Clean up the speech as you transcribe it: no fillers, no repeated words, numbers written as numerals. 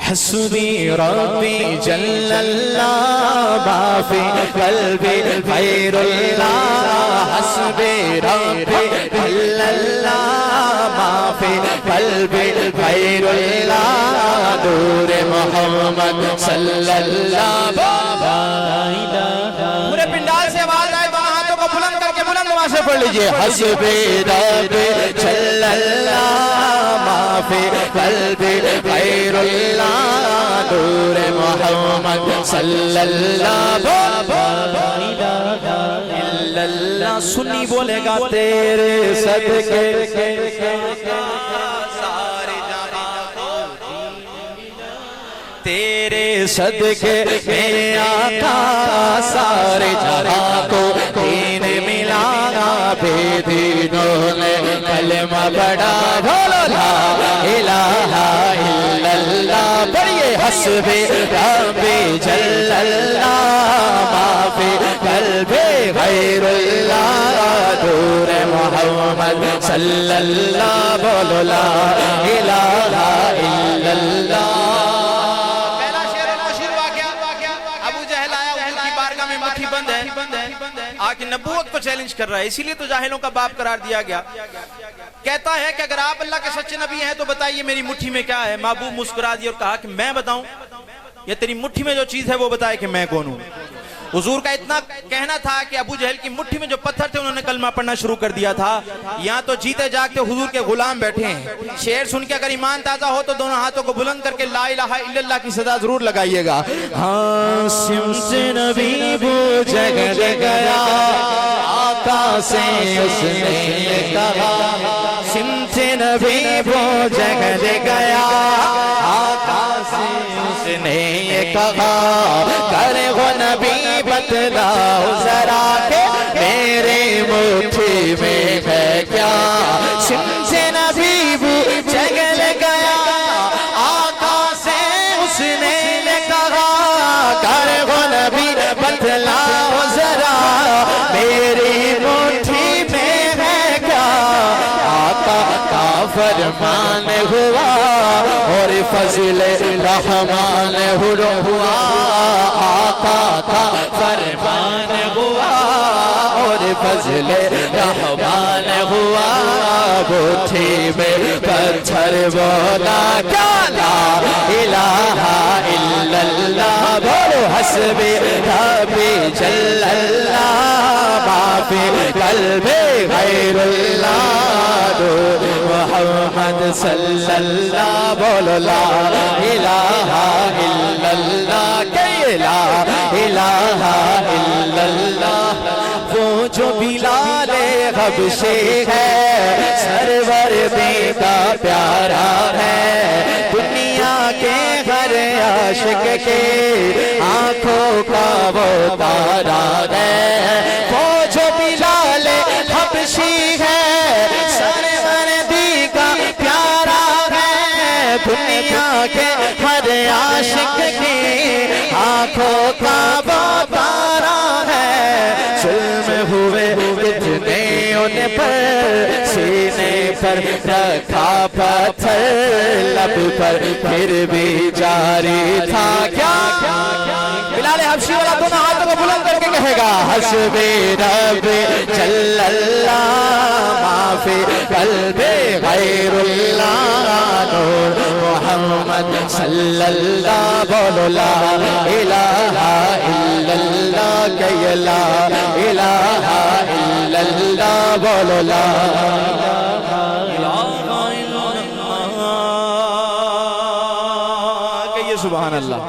हस्बी रब्बी जल्लल्लाह माफी कल्बी गैरुल्लाह हस्बी रब्बी जल्लल्लाह माफी कल्बी गैरुल्लाह नूर मोहम्मद सल्लल्लाहु अलैहि वसल्लम। पूरे पिंडाल से आवाज आए दोनों हाथों को बुलंद करके बुलंद आवाज से पढ़ लीजिए। हस्बी रब्बी जल्लल्लाह माफी कल्बी गैरुल्लाह नूर मोहम्मद सल्लल्लाहु अलैहि वसल्लम। सुन्नी बोलेगा तेरे सदके सारे जहां को तेरे सदके मेरे आका सारे जहां को दीन मिला बेदीनों ने कलमा पढ़ा बोलो ला इलाहा इल्लल्लाह। पढ़िए हस्बी रब्बी जल्लल्लाह माफी कल्बी गैरुल्लाह नूर मोहम्मद सल्लल्लाहु बोलो ला इलाहा इल्लल्लाह। पहला शेर मशहूर वाक़या, अबू जहल आया उनकी बारगाह में मुट्ठी बंद है आके नबूवत को चैलेंज कर रहा है, इसीलिए तो जाहिलों का बाप करार दिया गया। कहता है कि अगर आप अल्लाह के सच्चे नबी हैं तो बताइए मेरी मुट्ठी में क्या है। महबूब मुस्कुरा दिया और कहा कि मैं बताऊं या तेरी मुट्ठी में जो चीज है वो बताए कि मैं कौन हूं। हुजूर का इतना कहना था कि अबू जहल की मुट्ठी में जो पत्थर थे उन्होंने कलमा पढ़ना शुरू कर दिया था। यहाँ तो जीते जागते हुजूर के गुलाम बैठे हैं। शेर सुन के अगर ईमान ताजा हो तो दोनों हाथों को बुलंद करके ला इलाहा इल्लल्लाह की सदा जरूर लगाइएगा। हाँ सिमसे नबी वो जगह गया आका से उसने कहा सिमसे नबी वो जगह गया आका से उसने कहा करे वो नबी बतलाओ जरा के मेरे मुट्ठी में है क्या। सिमसे नबी वो जगल गया आका से उसने कहा कर वो नबी बतलाओ जरा मेरी मुट्ठी में है क्या। आका का फरमान हुआ और फजल रहमान हुआ आका का फरमान हुआ और फजल रहमान हुआ। मुट्ठी में पत्थर बोला क्या ला इलाहा इल्लल्लाह बोलो हस्बी रब्बी जल्लल्लाह माफी कल्बी गैरुल्लाह मोहम्मद सल्लल्लाहु बोलो ला इलाहा इल्लल्लाह ला इलाहा इल्लल्लाह। वो जो बिलाले हबशी है सरवर का प्यारा है दुनिया के हर आशिक के आंखों का वो तारा है। वो जो बिलाले हबशी है सरवर का प्यारा है दुनिया के हर आशिक के आंखों का वो तारा है। जुल्म हुए कितने उन पर सीने पर रखा पत्थर लब पर फिर भी जारी था क्या। बिलाल हबशी वाला दोनों हाथों को बुलंद करके कहेगा हस्बी रब्बी जल्लल्लाह माफी कल्बी गैरुल्लाह नूर मोहम्मद सल्लल्लाहु बोलो ला इलाहा इल्लल्लाह के ला इलाहा इल्लल्लाह बोलो ला इलाहा इल्लल्लाह के सुभान अल्लाह।